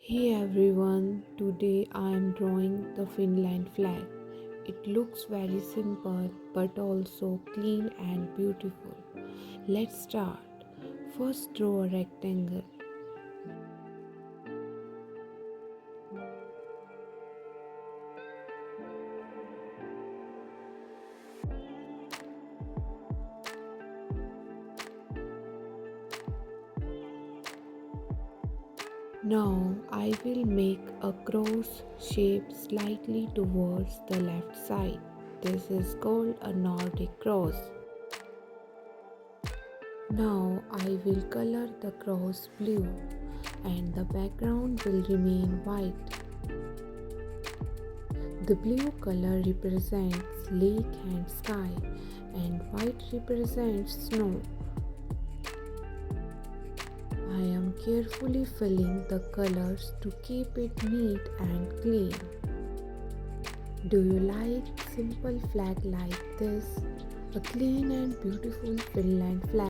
Hey everyone, today I am drawing the Finland flag. It looks very simple but also clean and beautiful. Let's start. First draw a rectangle. Now I will make a cross shape slightly towards the left side. This is called a Nordic cross. Now I will color the cross blue and the background will remain white. The blue color represents lake and sky and white represents snow. I am carefully filling the colors to keep it neat and clean. Do you like simple flag like this? A clean and beautiful Finland flag.